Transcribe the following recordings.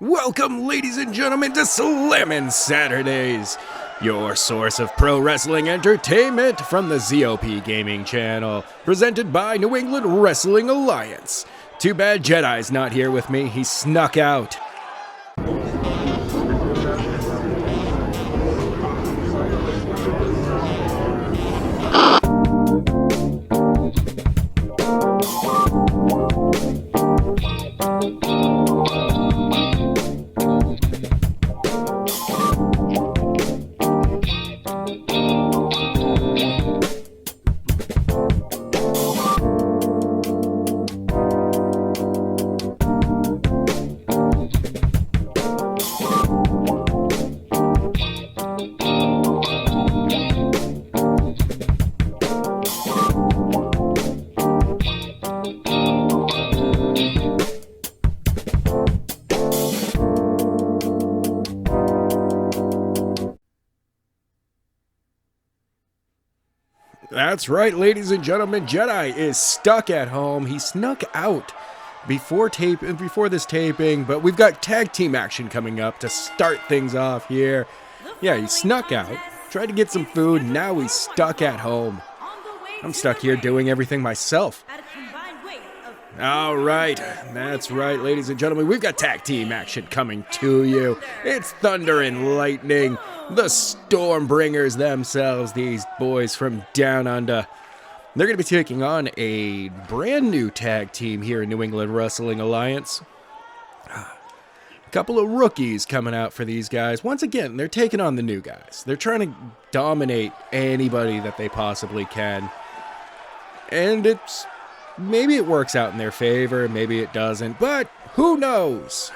Welcome, ladies and gentlemen, to Slammin' Saturdays, your source of pro wrestling entertainment from the ZOP Gaming Channel, presented by New England Wrestling Alliance. Too bad Jedi's not here with me, he snuck out. That's right, ladies and gentlemen, Jedi is stuck at home. He snuck out before this taping, but we've got tag team action coming up to start things off here. Yeah, he snuck out, tried to get some food, now he's stuck at home. I'm stuck here doing everything myself. All right, that's right, ladies and gentlemen, we've got tag team action coming to you. It's Thunder and Lightning, the Stormbringers themselves, these boys from down under. They're going to be taking on a brand new tag team here in New England Wrestling Alliance. A couple of rookies coming out for these guys. Once again, they're taking on the new guys. They're trying to dominate anybody that they possibly can. And maybe it works out in their favor, maybe it doesn't, but who knows?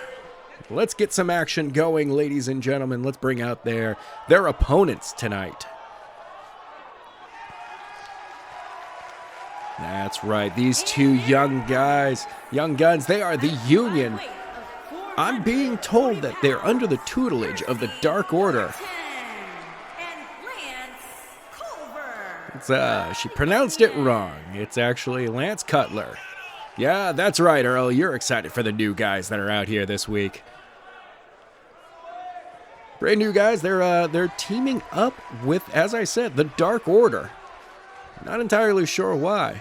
Let's get some action going, ladies and gentlemen. Let's bring out their opponents tonight. That's right, these two young guns, they are the Union. I'm being told that they're under the tutelage of the Dark Order. She pronounced it wrong. It's actually Lance Cutler. Yeah, that's right, Earl. You're excited for the new guys that are out here this week. Brand new guys. They're teaming up with, as I said, the Dark Order. Not entirely sure why.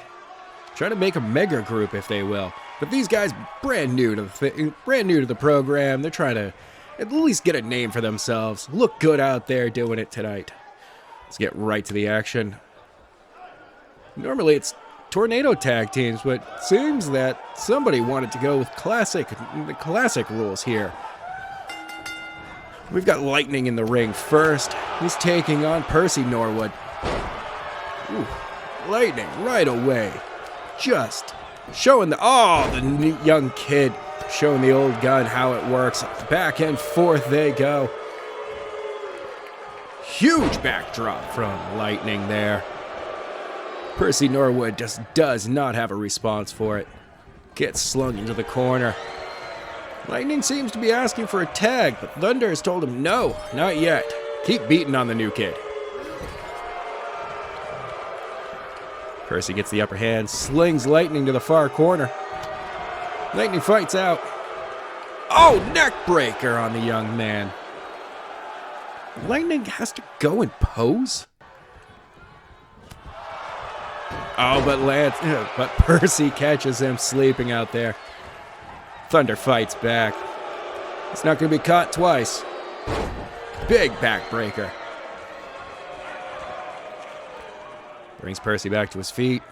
Trying to make a mega group, if they will. But these guys, brand new to the program. They're trying to at least get a name for themselves. Look good out there doing it tonight. Let's get right to the action. Normally it's tornado tag teams, but it seems that somebody wanted to go with the classic rules here. We've got Lightning in the ring first. He's taking on Percy Norwood. Ooh, Lightning right away. Just showing the young kid showing the old gun how it works. Back and forth they go. Huge backdrop from Lightning there. Percy Norwood just does not have a response for it. Gets slung into the corner. Lightning seems to be asking for a tag, but Thunder has told him no, not yet. Keep beating on the new kid. Percy gets the upper hand, slings Lightning to the far corner. Lightning fights out. Oh, neck breaker on the young man. Lightning has to go and pose? Oh, but Percy catches him sleeping out there. Thunder fights back. It's not going to be caught twice. Big backbreaker. Brings Percy back to his feet.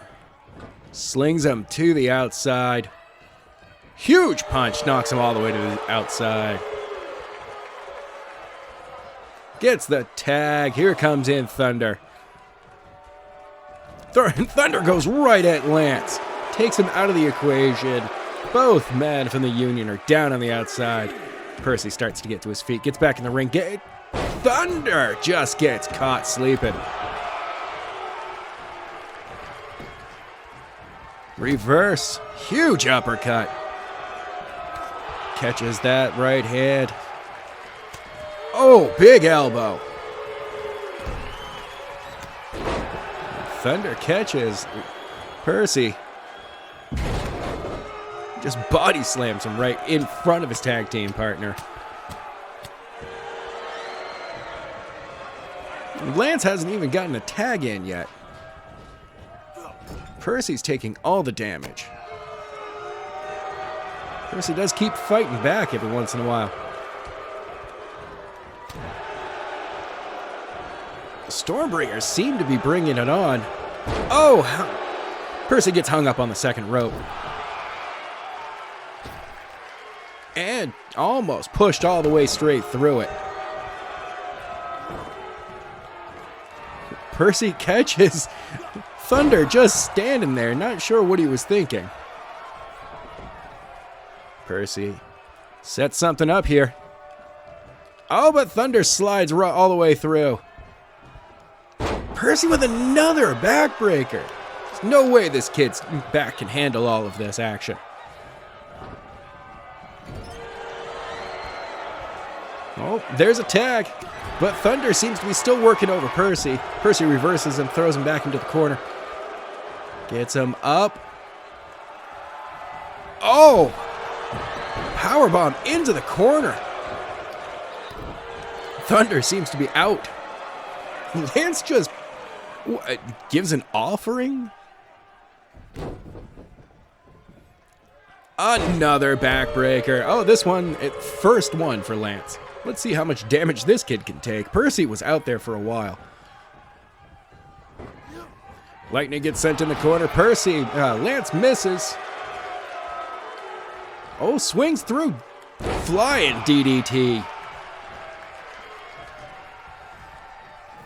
Slings him to the outside. Huge punch knocks him all the way to the outside. Gets the tag. Here comes in Thunder. Thunder goes right at Lance. Takes him out of the equation. Both men from the Union are down on the outside. Percy starts to get to his feet. Gets back in the ring. Thunder just gets caught sleeping. Reverse. Huge uppercut. Catches that right hand. Oh, big elbow. Thunder catches Percy. Just body slams him right in front of his tag team partner. Lance hasn't even gotten a tag in yet. Percy's taking all the damage. Percy does keep fighting back every once in a while. The Stormbringers seem to be bringing it on. Oh! Percy gets hung up on the second rope. And almost pushed all the way straight through it. Percy catches Thunder just standing there, not sure what he was thinking. Percy sets something up here. Oh, but Thunder slides all the way through. Percy with another backbreaker. There's no way this kid's back can handle all of this action. Oh, there's a tag. But Thunder seems to be still working over Percy. Percy reverses him, throws him back into the corner. Gets him up. Oh! Powerbomb into the corner. Thunder seems to be out. Lance just gives an offering. Another backbreaker. Oh, this one, first one for Lance. Let's see how much damage this kid can take. Percy was out there for a while. Lightning gets sent in the corner. Lance misses. Oh, swings through. Flying DDT.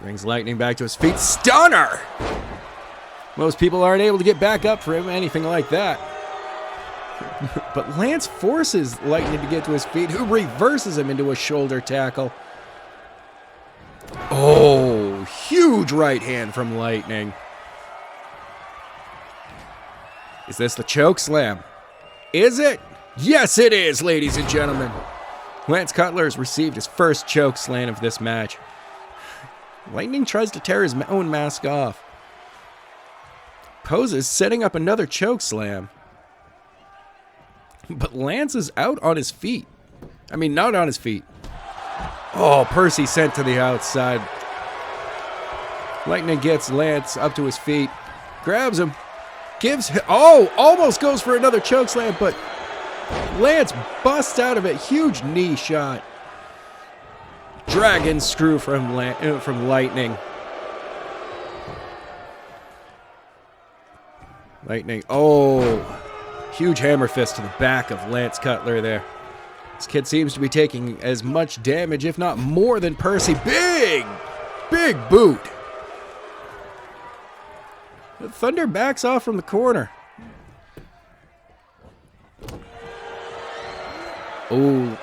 Brings Lightning back to his feet. Stunner! Most people aren't able to get back up for him, anything like that. But Lance forces Lightning to get to his feet, who reverses him into a shoulder tackle. Oh, huge right hand from Lightning. Is this the choke slam? Is it? Yes, it is, ladies and gentlemen. Lance Cutler has received his first choke slam of this match. Lightning tries to tear his own mask off. Poses setting up another choke slam. But Lance is out on his feet. I mean, not on his feet. Oh, Percy sent to the outside. Lightning gets Lance up to his feet. Grabs him. Almost goes for another choke slam, but Lance busts out of it. Huge knee shot. Dragon screw from Lightning. Lightning. Oh. Huge hammer fist to the back of Lance Cutler there. This kid seems to be taking as much damage, if not more, than Percy. Big boot. The Thunder backs off from the corner. Oh,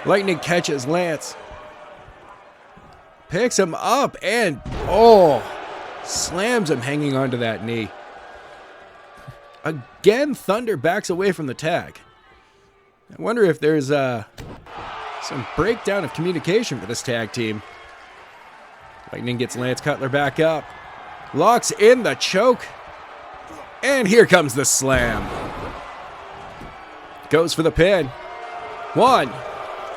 Lightning catches Lance. Picks him up and, slams him hanging onto that knee. Again, Thunder backs away from the tag. I wonder if there's some breakdown of communication for this tag team. Lightning gets Lance Cutler back up. Locks in the choke. And here comes the slam. Goes for the pin. 1,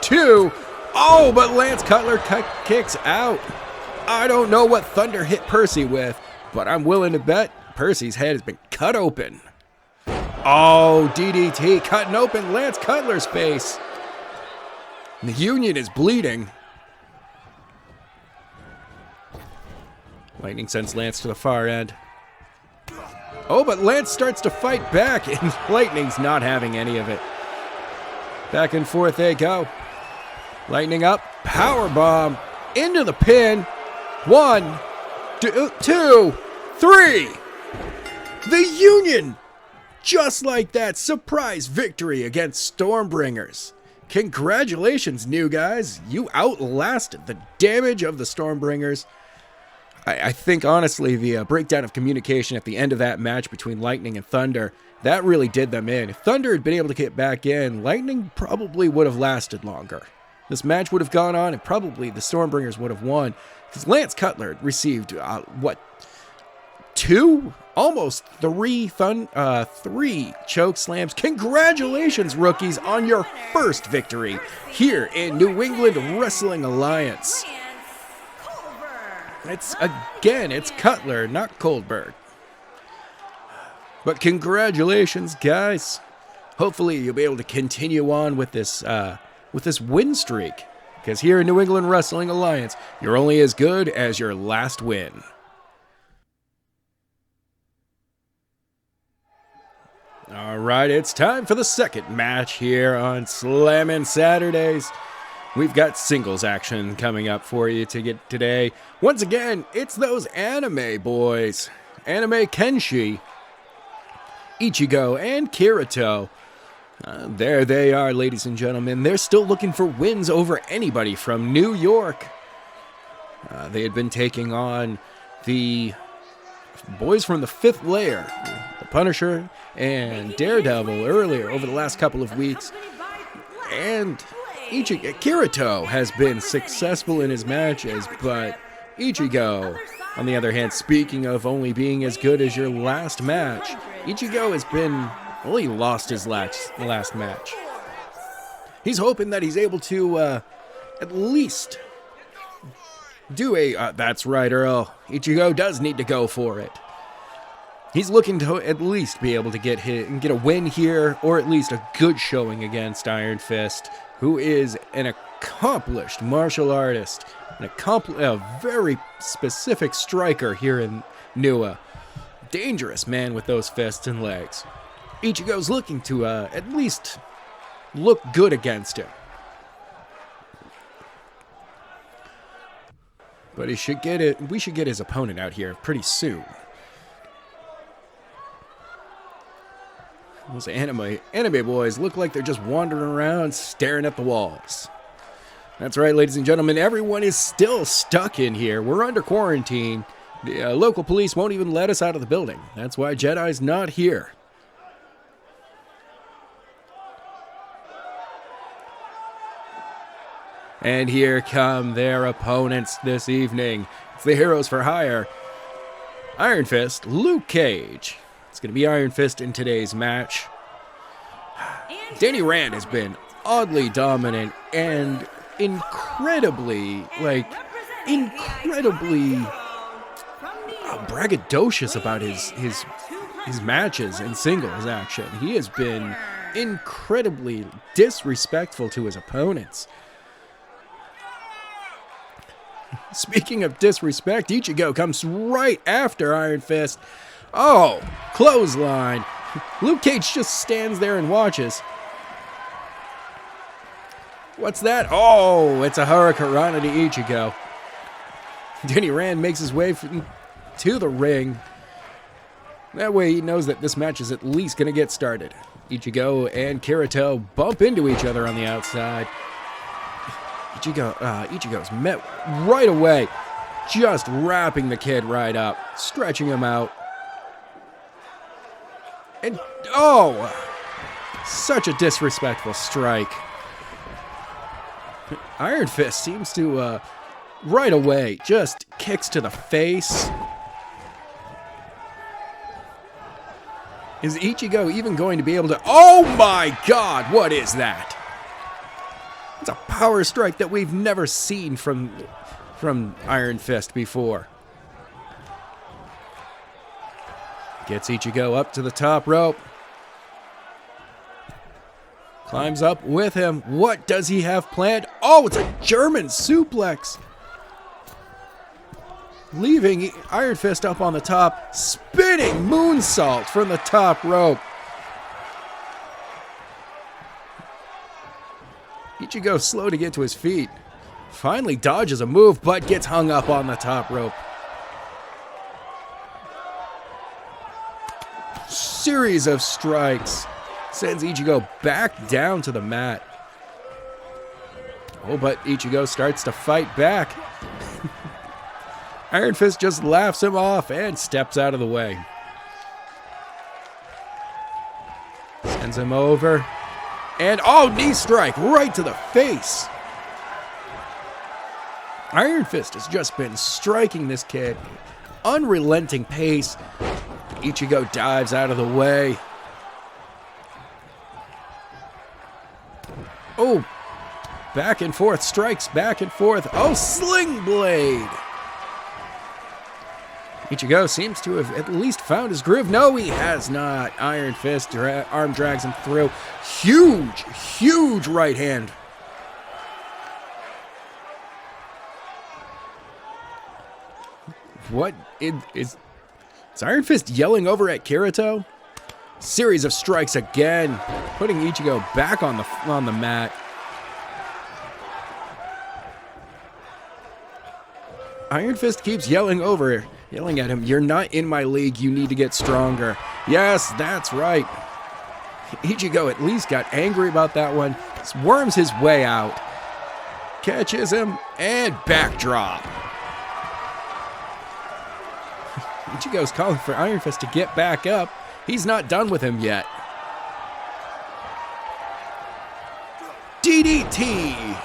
2. Oh, but Lance Cutler kicks out. I don't know what Thunder hit Percy with, but I'm willing to bet Percy's head has been cut open. Oh, DDT cutting open Lance Cutler's face. The Union is bleeding. Lightning sends Lance to the far end. Oh, but Lance starts to fight back, and Lightning's not having any of it. Back and forth they go. Lightning up, powerbomb into the pin. 1, 2, 3. The Union, just like that, surprise victory against Stormbringers. Congratulations, new guys. You outlasted the damage of the Stormbringers. I think, honestly, the breakdown of communication at the end of that match between Lightning and Thunder, that really did them in. If Thunder had been able to get back in, Lightning probably would have lasted longer. This match would have gone on, and probably the Stormbringers would have won, because Lance Cutler received, 2 Almost three choke slams. Congratulations, rookies, on your first victory here in New England Wrestling Alliance. It's Cutler, not Goldberg. But congratulations, guys. Hopefully you'll be able to continue on with this win streak. Because here in New England Wrestling Alliance, you're only as good as your last win. All right, it's time for the second match here on Slammin' Saturdays. We've got singles action coming up for you to get today. Once again, it's those anime boys. Anime Kenshi, Ichigo, and Kirito. There they are, ladies and gentlemen. They're still looking for wins over anybody from New York. They had been taking on the boys from the Fifth Layer, the Punisher and Daredevil, earlier over the last couple of weeks. And Kirito has been successful in his matches, but Ichigo, on the other hand, speaking of only being as good as your last match, Ichigo has been... well, he lost his last match. He's hoping that he's able to at least do a... that's right, Earl. Ichigo does need to go for it. He's looking to at least be able to get a win here, or at least a good showing against Iron Fist, who is an accomplished martial artist, a very specific striker here in Nua. Dangerous man with those fists and legs. Ichigo's looking to at least look good against him. But we should get his opponent out here pretty soon. Those anime boys look like they're just wandering around staring at the walls. That's right, ladies and gentlemen, everyone is still stuck in here. We're under quarantine. The local police won't even let us out of the building. That's why Jedi's not here. And here come their opponents this evening. It's the Heroes for Hire. Iron Fist, Luke Cage. It's going to be Iron Fist in today's match. Danny Rand has been oddly dominant and incredibly braggadocious about his matches and singles action. He has been incredibly disrespectful to his opponents. Speaking of disrespect, Ichigo comes right after Iron Fist. Oh, clothesline. Luke Cage just stands there and watches. What's that? Oh, it's a Hurricanrana to Ichigo. Danny Rand makes his way to the ring. That way he knows that this match is at least going to get started. Ichigo and Kirito bump into each other on the outside. Ichigo's met right away, just wrapping the kid right up, stretching him out. And, oh, such a disrespectful strike. Iron Fist seems to, right away, just kicks to the face. Is Ichigo even going to be able to... oh my god, what is that? It's a power strike that we've never seen from Iron Fist before. Gets Ichigo up to the top rope. Climbs up with him. What does he have planned? Oh, it's a German suplex. Leaving Iron Fist up on the top. Spinning moonsault from the top rope. Ichigo slow to get to his feet. Finally dodges a move, but gets hung up on the top rope. Series of strikes. Sends Ichigo back down to the mat. Oh, but Ichigo starts to fight back. Iron Fist just laughs him off and steps out of the way. Sends him over. And, oh, knee strike right to the face. Iron Fist has just been striking this kid. Unrelenting pace. Ichigo dives out of the way. Oh, back and forth, strikes back and forth. Oh, sling blade. Ichigo seems to have at least found his groove. No, he has not. Iron Fist arm drags him through. Huge, huge right hand. What is Iron Fist yelling over at Kirito? Series of strikes again, putting Ichigo back on the mat. Iron Fist keeps yelling at him. You're not in my league. You need to get stronger. Yes, that's right. Ichigo at least got angry about that one. Worms his way out. Catches him and backdrop. Ichigo's calling for Iron Fist to get back up. He's not done with him yet. DDT!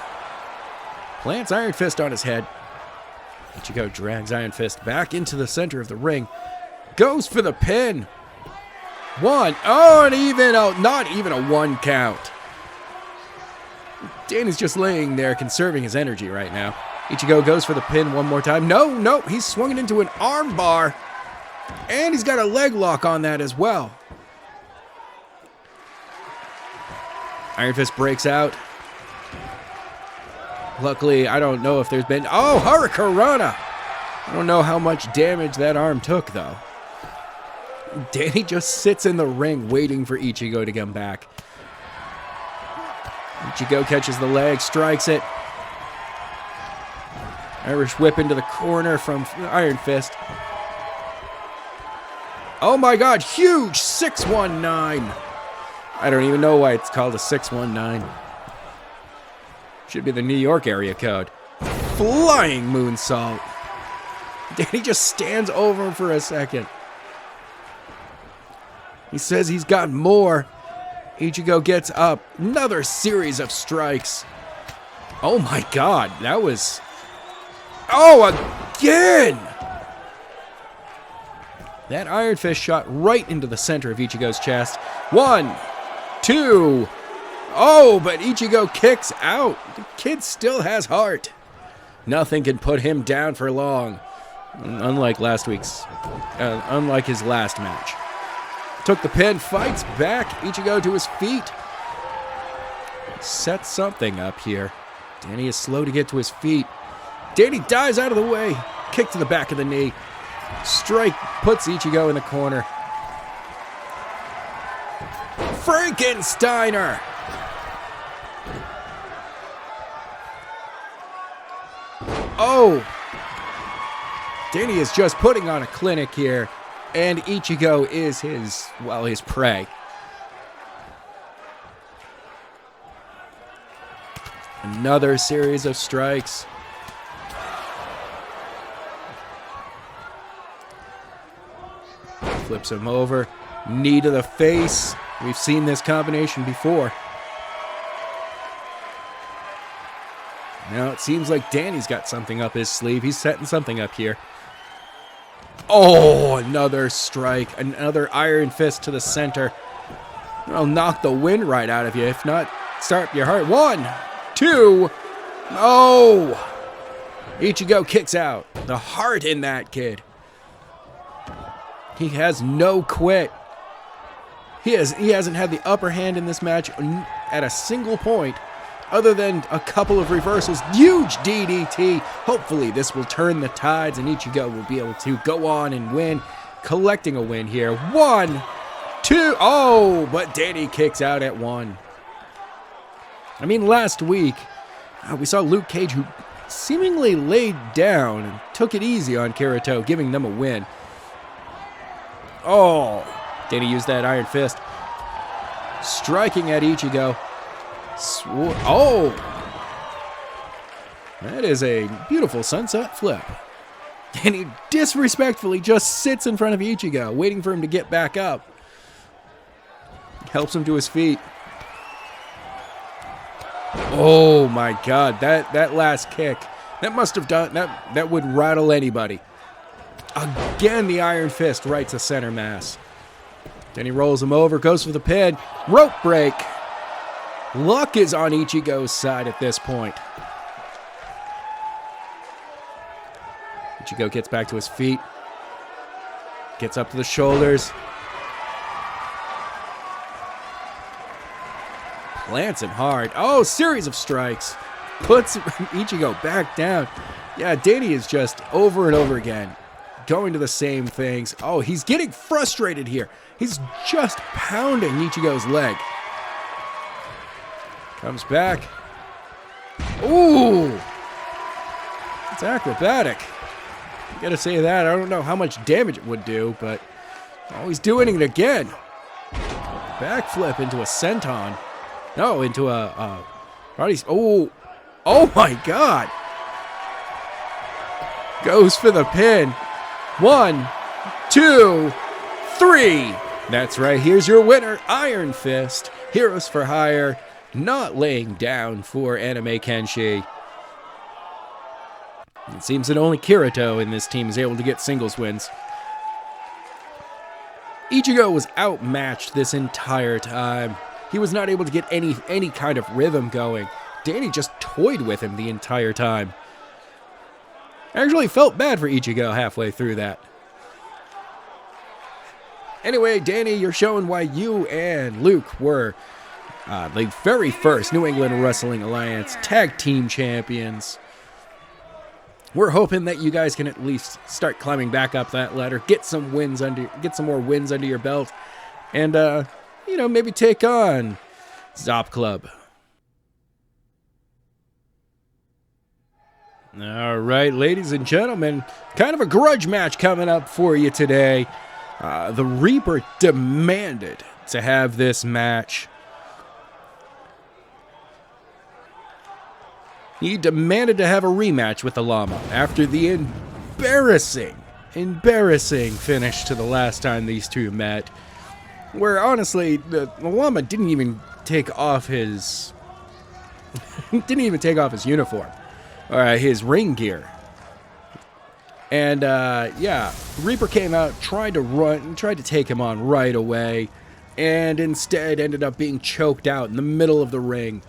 Plants Iron Fist on his head. Ichigo drags Iron Fist back into the center of the ring. Goes for the pin. One. Oh, and not even a 1 count. Danny's just laying there conserving his energy right now. Ichigo goes for the pin one more time. No, he's swung it into an arm bar. And he's got a leg lock on that as well. Iron Fist breaks out. Luckily, I don't know if there's been... Oh, Hurricanrana! I don't know how much damage that arm took, though. Danny just sits in the ring waiting for Ichigo to come back. Ichigo catches the leg, strikes it. Irish whip into the corner from Iron Fist. Oh my god, huge 619. I don't even know why it's called a 619. Should be the New York area code. Flying moonsault. Danny just stands over him for a second. He says he's got more. Ichigo gets up. Another series of strikes. Oh my god, that was... Oh, again! That Iron Fist shot right into the center of Ichigo's chest. 1, 2... Oh, but Ichigo kicks out. The kid still has heart. Nothing can put him down for long. Unlike unlike his last match. Took the pin, fights back. Ichigo to his feet. Sets something up here. Danny is slow to get to his feet. Danny dives out of the way. Kick to the back of the knee. Strike puts Ichigo in the corner. Frankensteiner! Oh! Danny is just putting on a clinic here, and Ichigo is his prey. Another series of strikes. Flips him over. Knee to the face. We've seen this combination before. Now it seems like Danny's got something up his sleeve. He's setting something up here. Oh, another strike. Another Iron Fist to the center. I'll knock the wind right out of you. If not, start your heart. 1, 2. Oh! Ichigo kicks out. The heart in that kid. He has no quit. He hasn't had the upper hand in this match at a single point. Other than a couple of reversals. Huge DDT. Hopefully this will turn the tides and Ichigo will be able to go on and win. Collecting a win here. 1, 2. Oh, but Danny kicks out at 1. I mean, last week, we saw Luke Cage, who seemingly laid down and took it easy on Kirito, giving them a win. Oh, Danny used that Iron Fist. Striking at Ichigo. Oh! That is a beautiful sunset flip. And he disrespectfully just sits in front of Ichigo, waiting for him to get back up. Helps him to his feet. Oh my god, that last kick. That must have done that would rattle anybody. Again, the Iron Fist right to center mass. Then he rolls him over, goes for the pin. Rope break. Luck is on Ichigo's side at this point. Ichigo gets back to his feet. Gets up to the shoulders. Plants him hard. Oh, series of strikes. Puts Ichigo back down. Yeah, Danny is just over and over again going to the same things. Oh, he's getting frustrated here. He's just pounding Ichigo's leg. Comes back. Ooh! It's acrobatic. Gotta say that. I don't know how much damage it would do, but oh, he's doing it again. Backflip into a senton. No, into a oh my God. Goes for the pin. 1, 2, 3. That's right. Here's your winner, Iron Fist. Heroes for hire. Not laying down for Anime Kenshi. It seems that only Kirito in this team is able to get singles wins. Ichigo was outmatched this entire time. He was not able to get any kind of rhythm going. Danny just toyed with him the entire time. I actually felt bad for Ichigo halfway through that. Anyway, Danny, you're showing why you and Luke were the very first New England Wrestling Alliance Tag Team Champions. We're hoping that you guys can at least start climbing back up that ladder, get some more wins under your belt, and maybe take on Zop Club. All right, ladies and gentlemen, kind of a grudge match coming up for you today. The Reaper demanded to have this match. He demanded to have a rematch with the Llama after the embarrassing finish to the last time these two met, where honestly the Llama didn't even take off his uniform or his ring gear. And Reaper came out, tried to take him on right away, and instead ended up being choked out in the middle of the ring.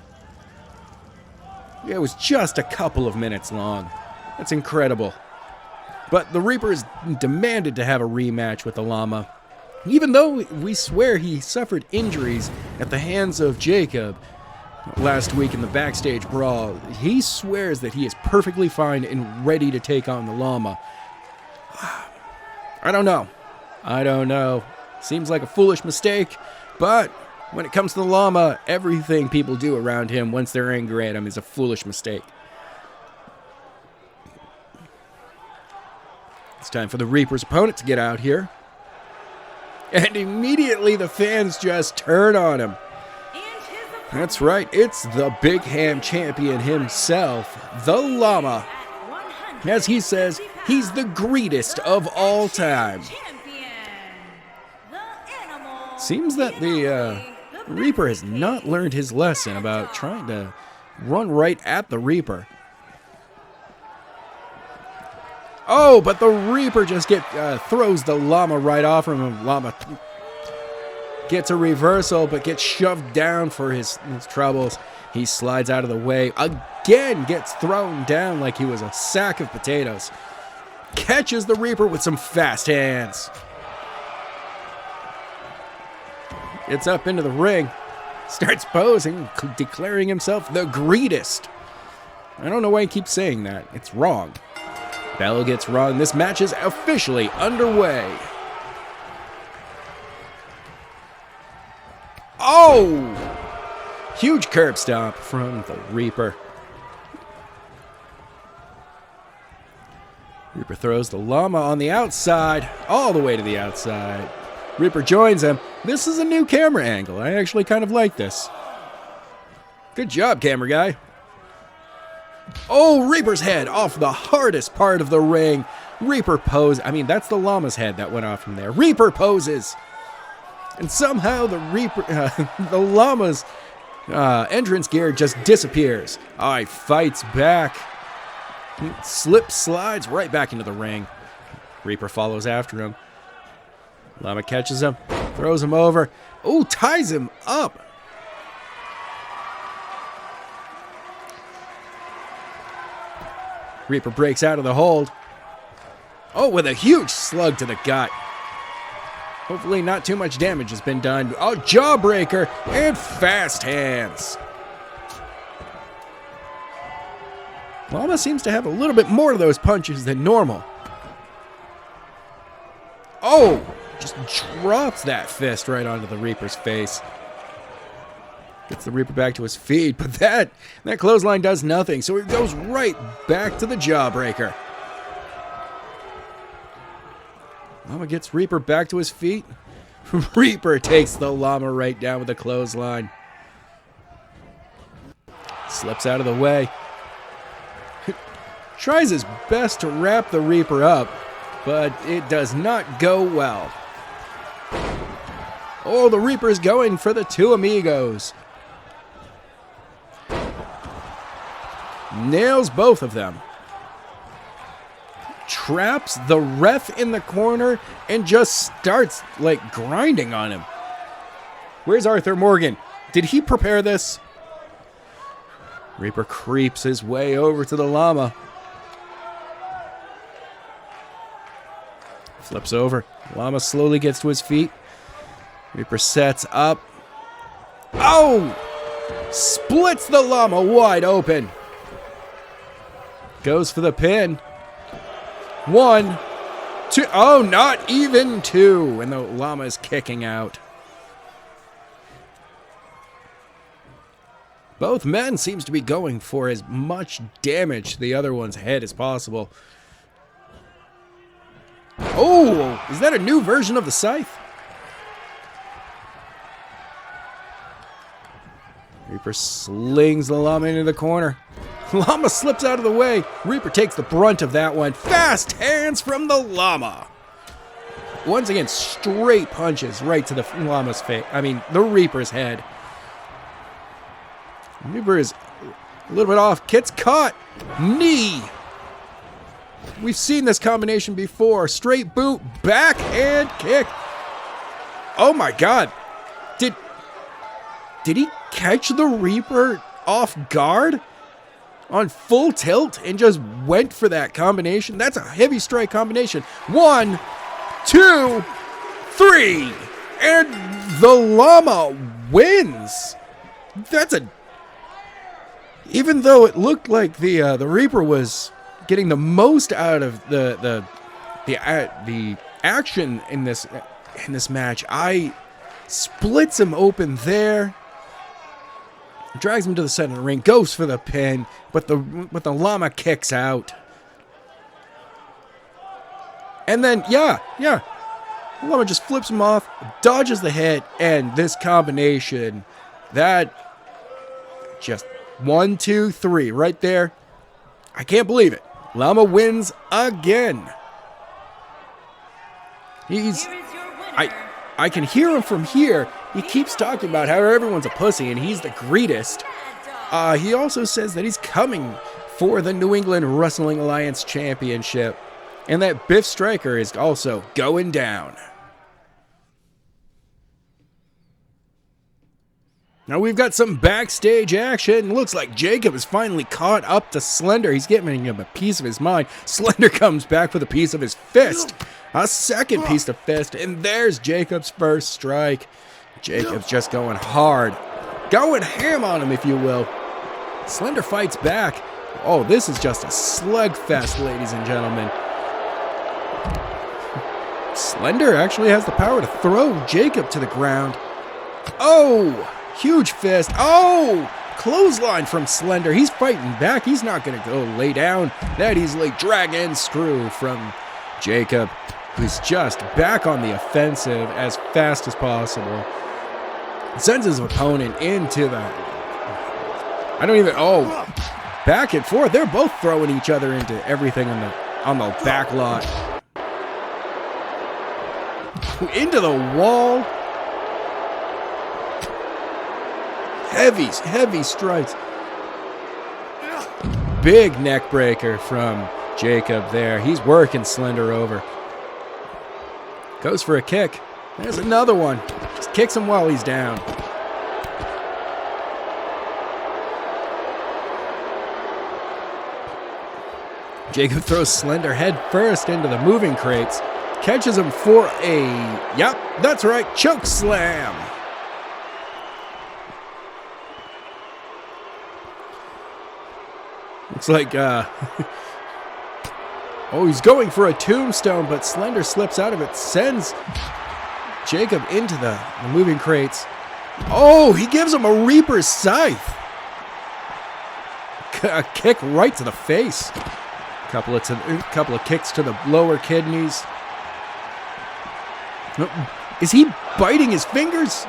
It was just a couple of minutes long. That's incredible. But the Reapers demanded to have a rematch with the Llama. Even though we swear he suffered injuries at the hands of Jacob last week in the backstage brawl, he swears that he is perfectly fine and ready to take on the Llama. I don't know. Seems like a foolish mistake, but when it comes to the Llama, everything people do around him once they're angry at him is a foolish mistake. It's time for the Reaper's opponent to get out here. And immediately the fans just turn on him. That's right, it's the Big Ham champion himself, the Llama. As he says, he's the greatest of all time. Seems that the Reaper has not learned his lesson about trying to run right at the Reaper. Oh, but the Reaper just throws the Llama right off from him. Llama gets a reversal, but gets shoved down for his troubles. He slides out of the way. Again, gets thrown down like he was a sack of potatoes. Catches the Reaper with some fast hands. Gets up into the ring. Starts posing, declaring himself the greatest. I don't know why he keeps saying that. It's wrong. Bell gets wrong. This match is officially underway. Oh! Huge curb stomp from the Reaper. Reaper throws the Llama on the outside, all the way to the outside. Reaper joins him. This is a new camera angle. I actually kind of like this. Good job, camera guy. Oh, Reaper's head off the hardest part of the ring. Reaper pose. I mean, that's the Llama's head that went off from there. Reaper poses. And somehow the Llama's entrance gear just disappears. Oh, he fights back. Slips, slides right back into the ring. Reaper follows after him. Llama catches him, throws him over. Oh, ties him up. Reaper breaks out of the hold. Oh, with a huge slug to the gut. Hopefully not too much damage has been done. Oh, jawbreaker and fast hands. Llama seems to have a little bit more of those punches than normal. Oh, just drops that fist right onto the Reaper's face. Gets the Reaper back to his feet, but that clothesline does nothing, so it goes right back to the jawbreaker. Llama gets Reaper back to his feet. Reaper takes the Llama right down with a clothesline. Slips out of the way. Tries his best to wrap the Reaper up, but it does not go well. Oh, the Reaper is going for the two amigos. Nails both of them. Traps the ref in the corner and just starts like grinding on him. Where's Arthur Morgan? Did he prepare this? Reaper creeps his way over to the Llama. Flips over. Llama slowly gets to his feet. Reaper sets up. Oh! Splits the Llama wide open. Goes for the pin. 1, 2. Oh, not even 2. And the Llama is kicking out. Both men seems to be going for as much damage to the other one's head as possible. Oh, is that a new version of the scythe? Reaper slings the Llama into the corner. Llama slips out of the way. Reaper takes the brunt of that one. Fast hands from the Llama. Once again, straight punches right to the Llama's face. The Reaper's head. Reaper is a little bit off. Gets caught. Knee. We've seen this combination before. Straight boot, backhand kick. Oh my God. Did he catch the Reaper off guard on full tilt and just went for that combination? That's a heavy strike combination. 1, 2, 3. And the Llama wins. Even though it looked like the Reaper was getting the most out of the action in this match, I splits him open there, drags him to the center of the ring, goes for the pin, but the Llama kicks out, and then Llama just flips him off, dodges the hit, and this combination, that just 1, 2, 3 right there. I can't believe it. Llama wins again. I can hear him from here. He keeps talking about how everyone's a pussy and he's the greatest. He also says that he's coming for the New England Wrestling Alliance Championship, and that Biff Striker is also going down. Now we've got some backstage action. Looks like Jacob is finally caught up to Slender. He's giving him a piece of his mind. Slender comes back with a piece of his fist. A second piece of fist. And there's Jacob's first strike. Jacob's just going hard. Going ham on him, if you will. Slender fights back. Oh, this is just a slugfest, ladies and gentlemen. Slender actually has the power to throw Jacob to the ground. Oh! Huge fist. Oh! Clothesline from Slender. He's fighting back. He's not going to go lay down that easily. Dragon screw from Jacob, who's just back on the offensive as fast as possible. Sends his opponent into the... back and forth. They're both throwing each other into everything on the back lot. Into the wall. Heavy strikes. Big neck breaker from Jacob there. He's working Slender over. Goes for a kick. There's another one. Just kicks him while he's down. Jacob throws Slender head first into the moving crates. Catches him for a, yep, that's right, choke slam. Looks like, oh, he's going for a tombstone, but Slender slips out of it, sends Jacob into the moving crates. Oh, he gives him a Reaper's Scythe. A kick right to the face. Couple of kicks to the lower kidneys. Is he biting his fingers?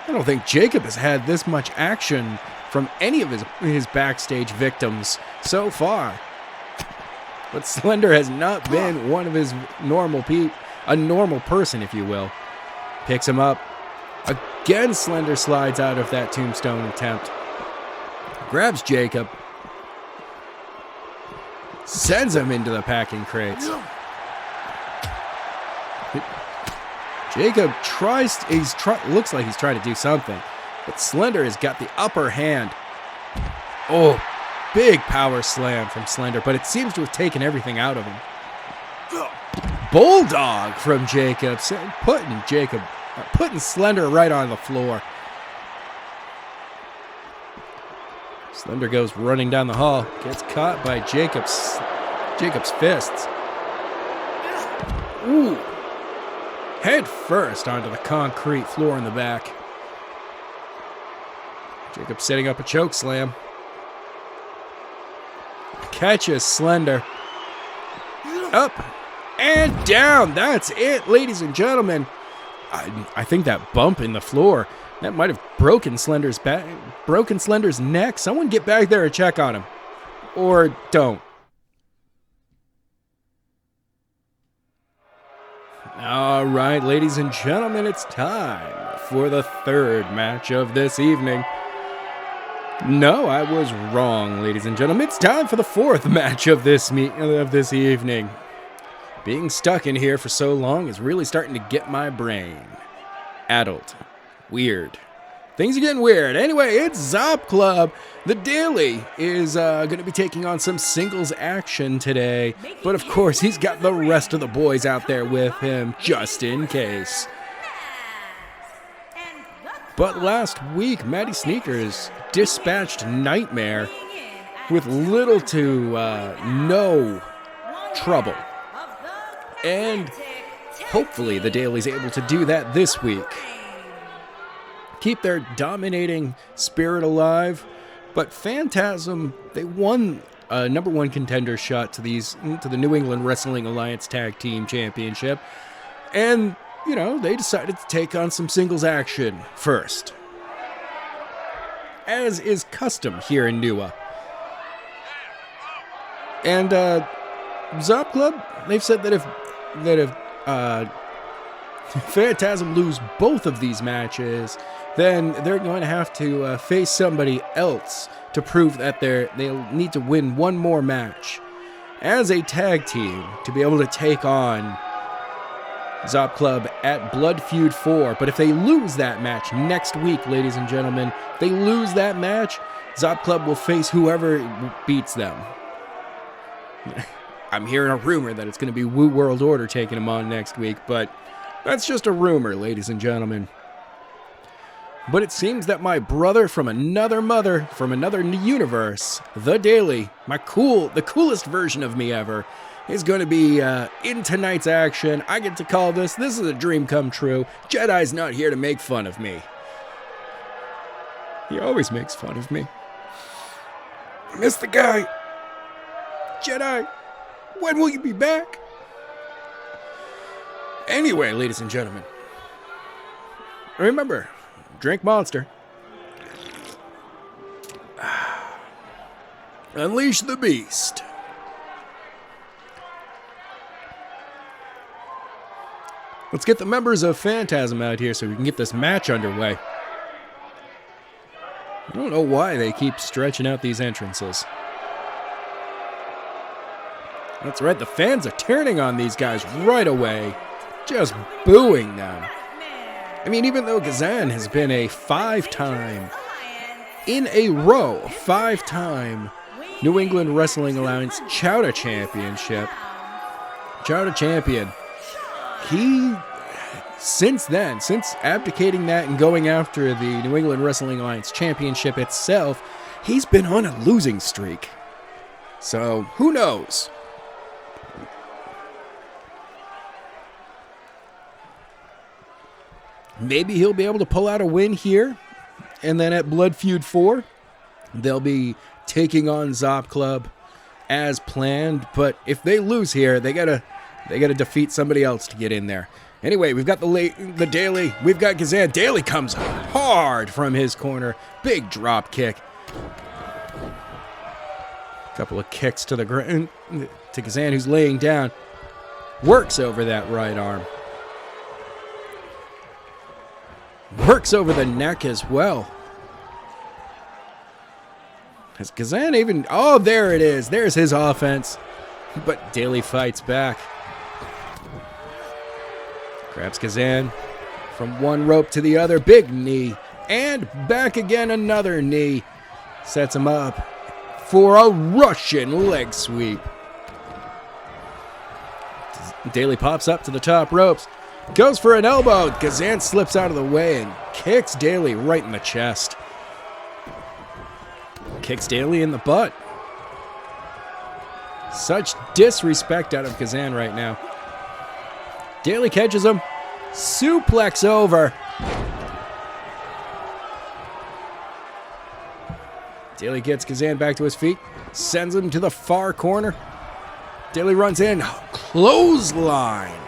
I don't think Jacob has had this much action from any of his backstage victims so far. But Slender has not been one of his a normal person, if you will. Picks him up. Again, Slender slides out of that tombstone attempt. Grabs Jacob. Sends him into the packing crates. Jacob looks like he's trying to do something, but Slender has got the upper hand. Oh, big power slam from Slender, but it seems to have taken everything out of him. Bulldog from Jacob, putting Slender right on the floor. Slender goes running down the hall, gets caught by Jacob's fists. Ooh. Head first onto the concrete floor in the back. Jacob setting up a choke slam. Catches Slender. Up and down. That's it, ladies and gentlemen. I think that bump in the floor, that might have broken Slender's neck. Someone get back there and check on him. Or don't. All right, ladies and gentlemen, it's time for the third match of this evening. No, I was wrong, ladies and gentlemen. It's time for the fourth match of this evening. Being stuck in here for so long is really starting to get my brain addled. Weird. Things are getting weird. Anyway, it's Zop Club. The Daily is going to be taking on some singles action today. But of course, he's got the rest of the boys out there with him, just in case. But last week, Matty Sneakers dispatched Nightmare with little to no trouble. And hopefully the Daily's able to do that this week. Keep their dominating spirit alive. But Phantasm, they won a number one contender shot to the New England Wrestling Alliance Tag Team Championship. And, you know, they decided to take on some singles action first, as is custom here in NUA. And Zop Club, they've said that if Phantasm lose both of these matches, then they're going to have to face somebody else to prove that they'll need to win one more match as a tag team to be able to take on Zop Club at Blood Feud 4. But if they lose that match next week, ladies and gentlemen, if they lose that match, Zop Club will face whoever beats them. I'm hearing a rumor that it's going to be Woo World Order taking them on next week, but that's just a rumor, ladies and gentlemen. But it seems that my brother from another mother, from another universe, The Daily, the coolest version of me ever, is going to be in tonight's action. I get to call this is a dream come true. Jedi's not here to make fun of me. He always makes fun of me. I miss the guy. Jedi, when will you be back? Anyway, ladies and gentlemen, remember, drink Monster. Unleash the beast. Let's get the members of Phantasm out here so we can get this match underway. I don't know why they keep stretching out these entrances. That's right, the fans are turning on these guys right away. Just booing them. I mean, even though Kazan has been a five-time New England Wrestling Alliance Chowdah Championship. Chowdah Champion. He, since abdicating that and going after the New England Wrestling Alliance Championship itself, he's been on a losing streak. So, who knows? Maybe he'll be able to pull out a win here. And then at Blood Feud 4, they'll be taking on Zop Club as planned. But if they lose here, they gotta defeat somebody else to get in there. Anyway, we've got the Daily. We've got Kazan. Daily comes hard from his corner. Big drop kick. Couple of kicks to the ground to Kazan, who's laying down. Works over that right arm. Works over the neck as well. Has Kazan even... Oh, there it is. There's his offense. But Daly fights back. Grabs Kazan from one rope to the other. Big knee. And back again, another knee. Sets him up for a Russian leg sweep. Daly pops up to the top ropes. Goes for an elbow. Kazan slips out of the way and kicks Daly right in the chest. Kicks Daly in the butt. Such disrespect out of Kazan right now. Daly catches him. Suplex over. Daly gets Kazan back to his feet. Sends him to the far corner. Daly runs in. Clothesline.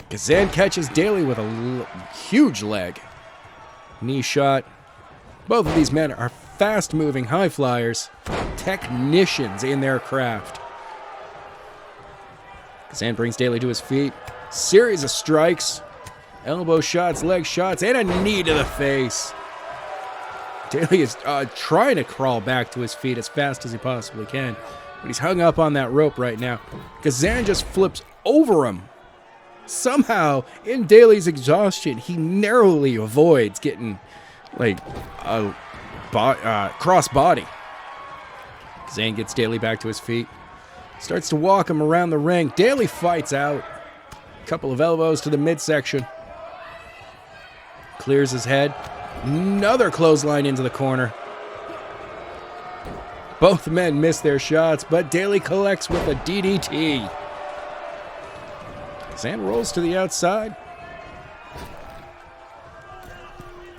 Kazan catches Daly with a huge leg. Knee shot. Both of these men are fast-moving high flyers, technicians in their craft. Kazan brings Daly to his feet. Series of strikes, elbow shots, leg shots, and a knee to the face. Daly is trying to crawl back to his feet as fast as he possibly can, but he's hung up on that rope right now. Kazan just flips over him. Somehow, in Daly's exhaustion, he narrowly avoids getting, like, a cross body. Kazan gets Daly back to his feet. Starts to walk him around the ring. Daly fights out. A couple of elbows to the midsection. Clears his head. Another clothesline into the corner. Both men miss their shots, but Daly collects with a DDT. Kazan rolls to the outside.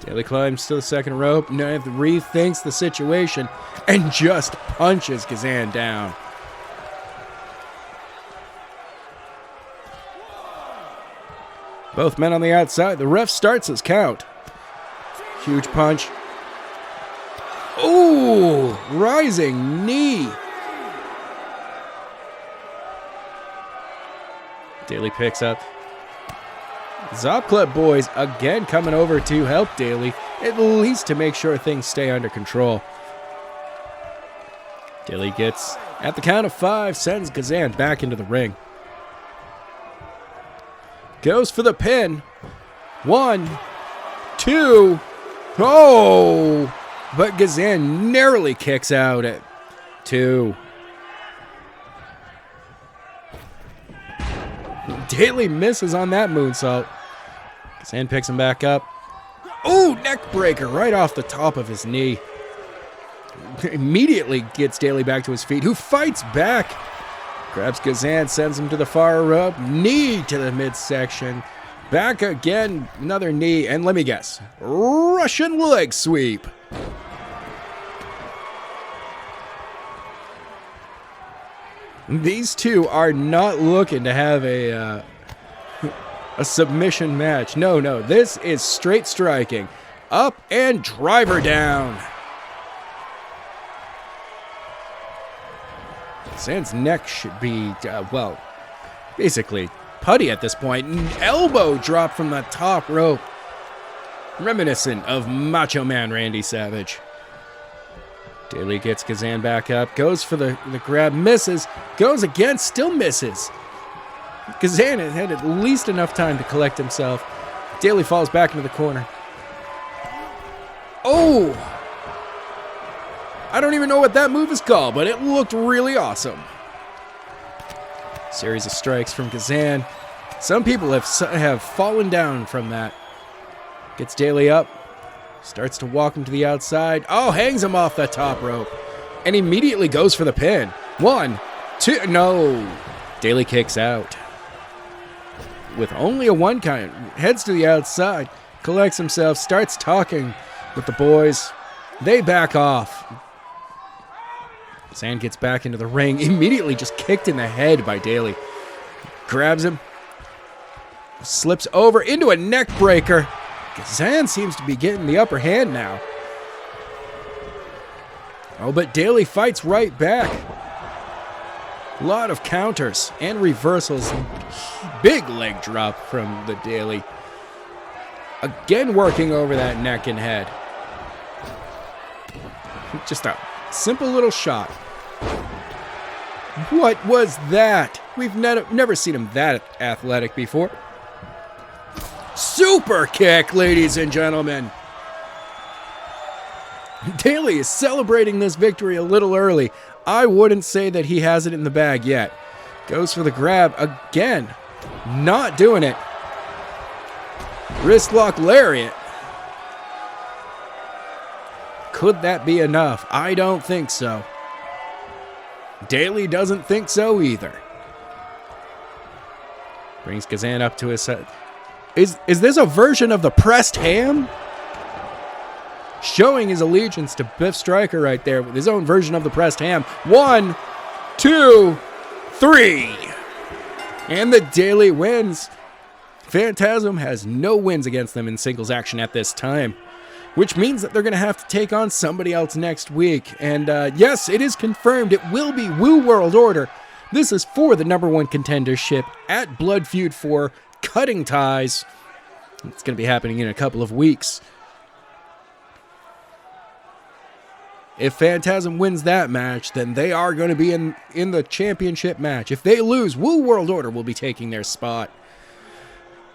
Daly climbs to the second rope. Rethinks the situation and just punches Kazan down. Both men on the outside. The ref starts his count. Huge punch. Ooh, rising knee. Daly picks up. Zop Club boys again coming over to help Daly, at least to make sure things stay under control. Daly gets, at the count of 5, sends Kazan back into the ring. Goes for the pin. 1, 2. Oh! But Kazan narrowly kicks out at 2. Daly misses on that moonsault. Kazan picks him back up. Oh, neck breaker right off the top of his knee. Immediately gets Daly back to his feet, who fights back. Grabs Kazan, sends him to the far rope. Knee to the midsection. Back again, another knee, and let me guess, Russian leg sweep. These two are not looking to have a submission match. No, this is straight striking. Up and driver down. Kazan's neck should be, well, basically putty at this point. An elbow drop from the top rope. Reminiscent of Macho Man Randy Savage. Daly gets Kazan back up, goes for the grab, misses, goes again, still misses. Kazan had at least enough time to collect himself. Daly falls back into the corner. Oh! I don't even know what that move is called, but it looked really awesome. Series of strikes from Kazan. Some people have fallen down from that. Gets Daly up. Starts to walk him to the outside. Oh, hangs him off the top rope. And immediately goes for the pin. 1, 2, no. Daly kicks out. With only a 1 count. Heads to the outside. Collects himself. Starts talking with the boys. They back off. Kazan gets back into the ring. Immediately just kicked in the head by Daly. Grabs him. Slips over into a neck breaker. Kazan seems to be getting the upper hand now. Oh, but Daly fights right back. A lot of counters and reversals. Big leg drop from the Daly. Again working over that neck and head. Just a simple little shot. What was that? We've never seen him that athletic before. Super kick, ladies and gentlemen. Daly is celebrating this victory a little early. I wouldn't say that he has it in the bag yet. Goes for the grab again. Not doing it. Wrist lock lariat. Could that be enough? I don't think so. Daly doesn't think so either. Brings Kazan up to his side. Is this a version of the pressed ham? Showing his allegiance to Biff Stryker right there with his own version of the pressed ham. 1, 2, 3. And the Daly wins. Phantasm has no wins against them in singles action at this time, which means that they're going to have to take on somebody else next week. And yes, it is confirmed it will be Woo World Order. This is for the #1 contendership at Blood Feud 4. Cutting ties. It's going to be happening in a couple of weeks. If Phantasm wins that match, then they are going to be in the championship match. If they lose, Woo World Order will be taking their spot.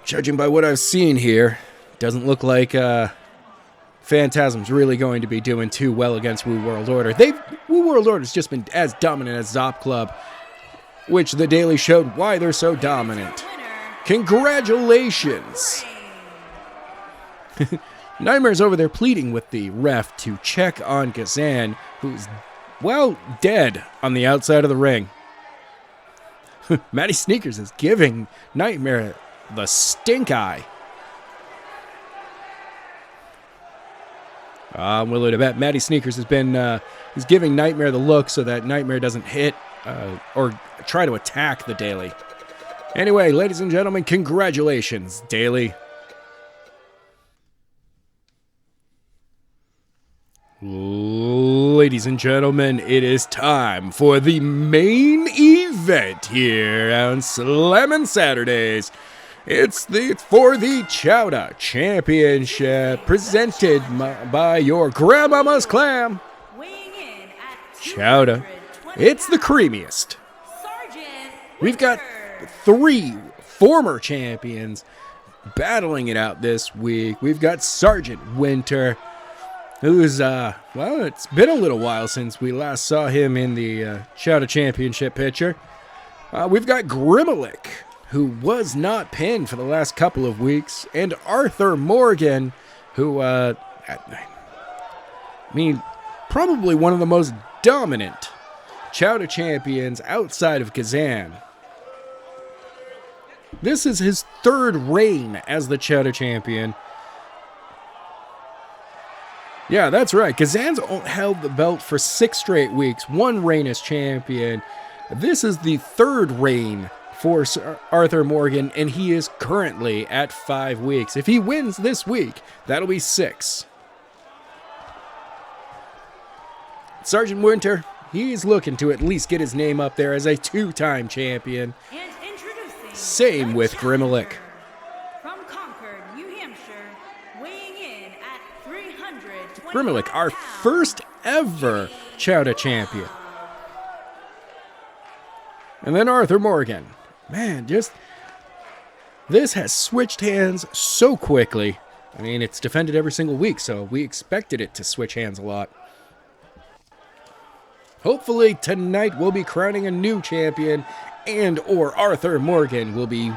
Judging by what I've seen here, doesn't look like Phantasm's really going to be doing too well against Woo World Order. Woo World Order's just been as dominant as Zop Club, which the Daily showed why they're so dominant. Congratulations! Nightmare's over there pleading with the ref to check on Kazan, who's, well, dead on the outside of the ring. Matty Sneakers is giving Nightmare the stink eye. I'm willing to bet Matty Sneakers has been he's giving Nightmare the look so that Nightmare doesn't hit or try to attack the Daily. Anyway, ladies and gentlemen, congratulations, Daly. Ladies and gentlemen, it is time for the main event here on Slammin' Saturdays. It's for the Chowdah Championship, presented by your grandmama's clam. Chowdah, it's the creamiest. We've got 3 former champions battling it out this week. We've got Sergeant Winter, who's, well, it's been a little while since we last saw him in the Chowdah Championship picture. We've got Grimalik, who was not pinned for the last couple of weeks, and Arthur Morgan, who, I mean, probably one of the most dominant Chowdah champions outside of Kazan. This is his 3rd reign as the Chowdah champion. Yeah, that's right. Kazan's held the belt for 6 straight weeks, 1 reign as champion. This is the 3rd reign for Arthur Morgan, and he is currently at 5 weeks. If he wins this week, that'll be 6. Sergeant Winter, he's looking to at least get his name up there as a 2-time champion. Same with Grimalik. From Concord, New Hampshire, weighing in at 320 Grimalik, our first ever Chowdah champion. And then Arthur Morgan. Man, this has switched hands so quickly. I mean, it's defended every single week, so we expected it to switch hands a lot. Hopefully tonight we'll be crowning a new champion, and or Arthur Morgan will be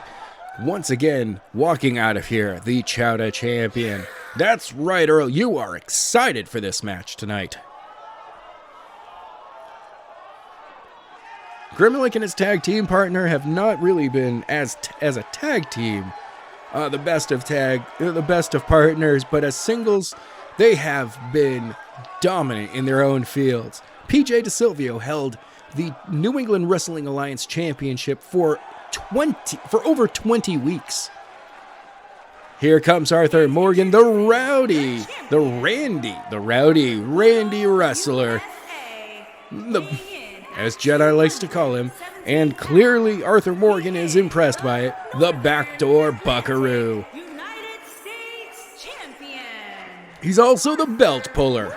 once again walking out of here the Chowdah champion. That's right, Earl, you are excited for this match tonight. Grimalik and his tag team partner have not really been as a tag team the best of partners, but as singles they have been dominant in their own fields. PJ DeSilvio held the New England Wrestling Alliance Championship for over 20 weeks. Here comes Arthur Morgan, the rowdy wrestler, as Jedi likes to call him, and clearly Arthur Morgan is impressed by it, the backdoor buckaroo. He's also the belt puller.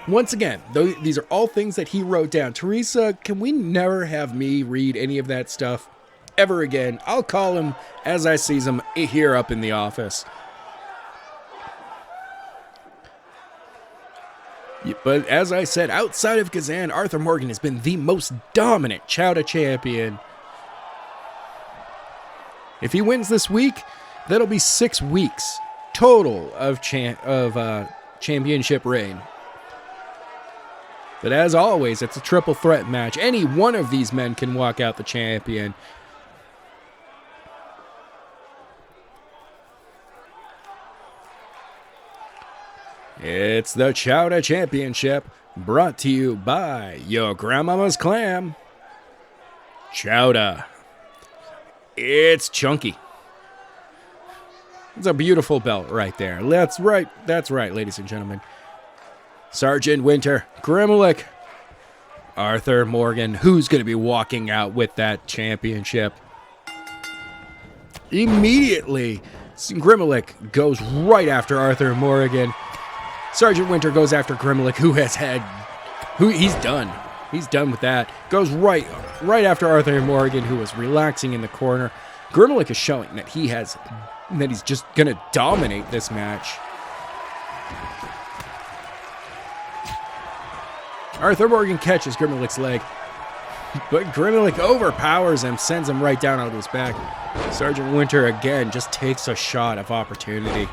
Once again, these are all things that he wrote down. Teresa, can we never have me read any of that stuff ever again? I'll call him as I sees him here up in the office. But as I said, outside of Kazan, Arthur Morgan has been the most dominant Chowdah champion. If he wins this week, that'll be 6 weeks total of championship reign. But as always, it's a triple threat match. Any one of these men can walk out the champion. It's the Chowdah Championship, brought to you by your grandmama's clam. Chowdah. It's chunky. It's a beautiful belt right there. That's right, ladies and gentlemen. Sergeant Winter, Grimalik, Arthur Morgan, who's going to be walking out with that championship. Immediately, Grimalik goes right after Arthur Morgan. Sergeant Winter goes after Grimalik, he's done. He's done with that. Goes right after Arthur Morgan, who was relaxing in the corner. Grimalik is showing that he's just gonna dominate this match. Arthur Morgan catches Grimalik's leg, but Grimalik overpowers him, sends him right down onto his back. Sergeant Winter again just takes a shot of opportunity.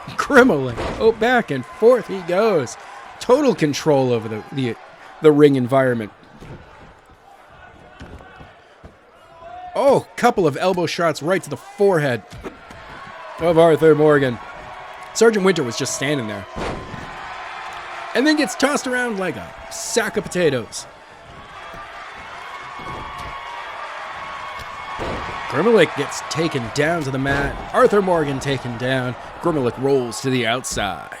Grimalik, back and forth he goes. Total control over the ring environment. Couple of elbow shots right to the forehead of Arthur Morgan. Sergeant Winter was just standing there, and then gets tossed around like a sack of potatoes. Grimalik gets taken down to the mat. Arthur Morgan taken down. Grimalik rolls to the outside.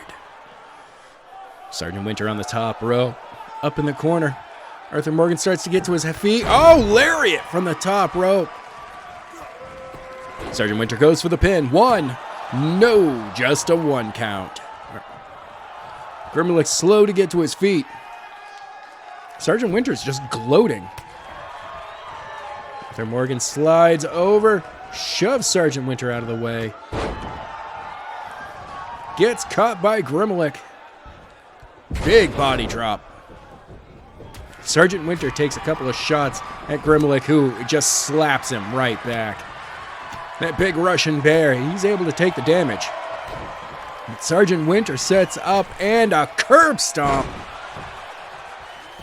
Sergeant Winter on the top row. Up in the corner. Arthur Morgan starts to get to his feet. Lariat from the top rope. Sergeant Winter goes for the pin. 1. No, just a 1 count. Grimalik slow to get to his feet. Sergeant Winter's just gloating. Arthur Morgan slides over, shoves Sergeant Winter out of the way. Gets caught by Grimalik. Big body drop. Sergeant Winter takes a couple of shots at Grimalik, who just slaps him right back. That big Russian bear, he's able to take the damage. But Sergeant Winter sets up, and a curb stomp.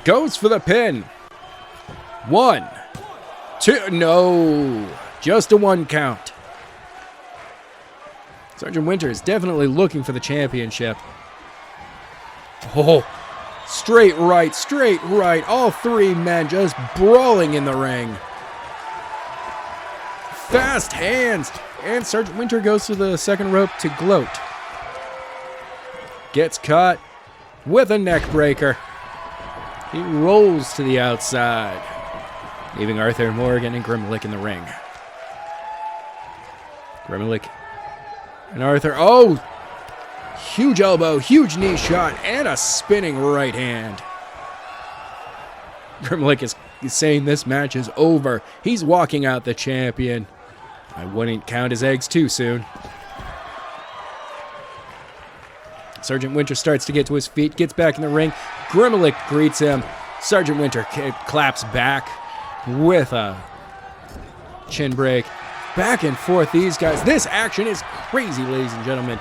Goes for the pin. 1, 2, no, just a 1 count. Sergeant Winter is definitely looking for the championship. Straight right. All 3 men just brawling in the ring. Fast hands. And Sergeant Winter goes to the second rope to gloat. Gets caught with a neck breaker. He rolls to the outside, leaving Arthur Morgan and Grimalik in the ring. Grimalik and Arthur. Huge elbow, huge knee shot, and a spinning right hand. Grimlick is saying this match is over. He's walking out the champion. I wouldn't count his eggs too soon. Sergeant Winter starts to get to his feet, gets back in the ring. Grimlick greets him. Sergeant Winter claps back with a chin break. Back and forth, these guys. This action is crazy, ladies and gentlemen.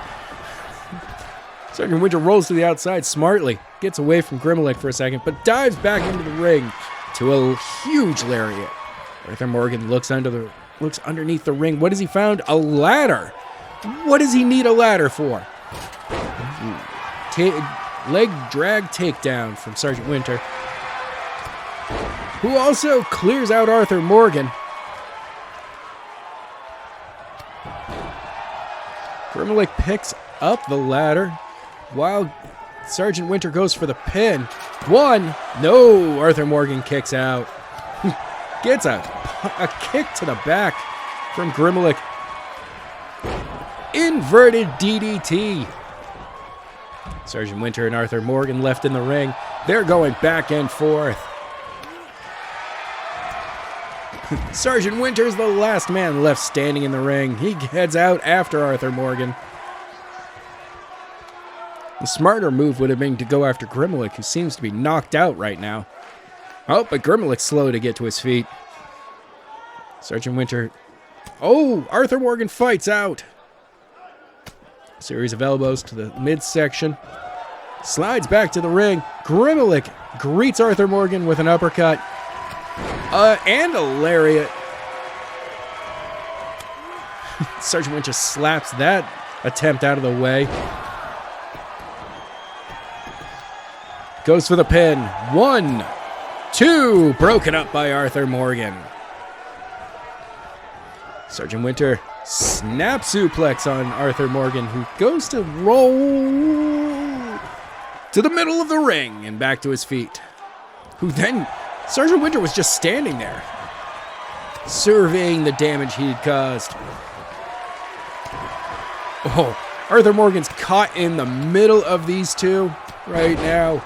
Sergeant Winter rolls to the outside smartly, gets away from Grimlick for a second, but dives back into the ring to a huge lariat. Arthur Morgan looks underneath the ring. What has he found? A ladder. What does he need a ladder for? Leg drag takedown from Sergeant Winter, who also clears out Arthur Morgan. Grimlick picks up the ladder while Sergeant Winter goes for the pin. One. No, Arthur Morgan kicks out. Gets a kick to the back from Grimlick. Inverted DDT. Sergeant Winter and Arthur Morgan left in the ring. They're going back and forth. Sergeant Winter's the last man left standing in the ring. He heads out after Arthur Morgan. The smarter move would have been to go after Grimlick, who seems to be knocked out right now. Oh, but Grimlick's slow to get to his feet. Sergeant Winter... Oh, Arthur Morgan fights out. Series of elbows to the midsection. Slides back to the ring. Grimlick greets Arthur Morgan with an uppercut. And a lariat. Sergeant Winter slaps that attempt out of the way. Goes for the pin. 1, 2. Broken up by Arthur Morgan. Sergeant Winter snap suplex on Arthur Morgan, who goes to roll to the middle of the ring and back to his feet. Who then... Sergeant Winter was just standing there, surveying the damage he'd caused. Oh, Arthur Morgan's caught in the middle of these two right now.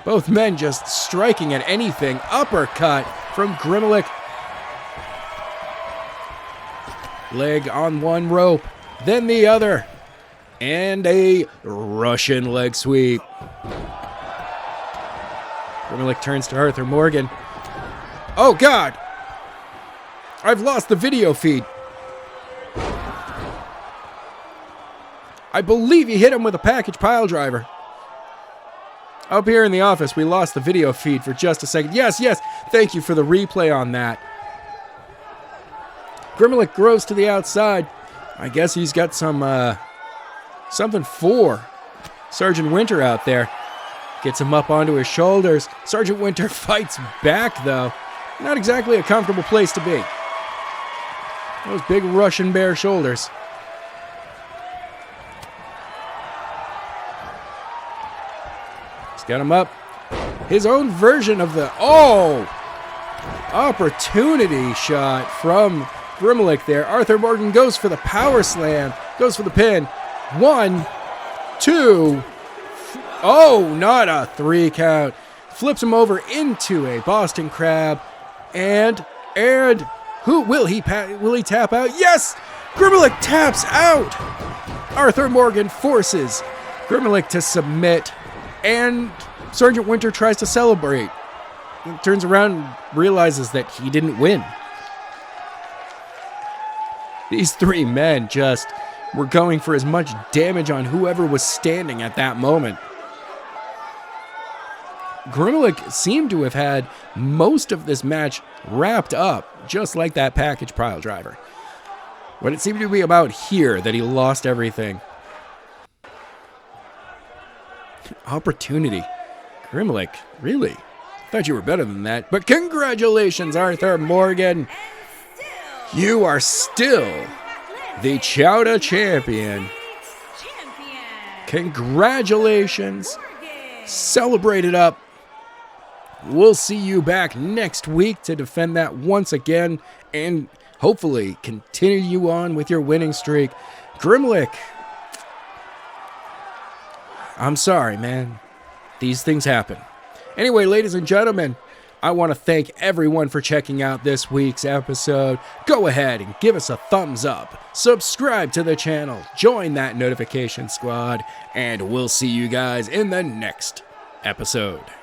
Both men just striking at anything. Uppercut from Grimlick. Leg on one rope, then the other. And a Russian leg sweep. Grimlick turns to Arthur Morgan. Oh, God! I've lost the video feed. I believe he hit him with a package pile driver. Up here in the office, we lost the video feed for just a second. Yes, yes, thank you for the replay on that. Grimlick grows to the outside. I guess he's got some, something for Sergeant Winter out there. Gets him up onto his shoulders. Sergeant Winter fights back, though. Not exactly a comfortable place to be. Those big Russian bear shoulders. He's got him up. His own version of the... Oh! Opportunity shot from Grimlick there. Arthur Morgan goes for the power slam. Goes for the pin. 1, 2... Oh, not a 3 count. Flips him over into a Boston Crab. And who will he tap out? Yes! Grimlick taps out. Arthur Morgan forces Grimlick to submit. And Sergeant Winter tries to celebrate. He turns around and realizes that he didn't win. These three men just were going for as much damage on whoever was standing at that moment. Grimlick seemed to have had most of this match wrapped up, just like that package pile driver. But it seemed to be about here that he lost everything. Opportunity. Grimlick, really? Thought you were better than that. But congratulations, Arthur Morgan. You are still the Chowdah Champion. Congratulations. Celebrate it up. We'll see you back next week to defend that once again and hopefully continue on with your winning streak. Grimlick. I'm sorry, man. These things happen. Anyway, ladies and gentlemen, I want to thank everyone for checking out this week's episode. Go ahead and give us a thumbs up, subscribe to the channel, join that notification squad, and we'll see you guys in the next episode.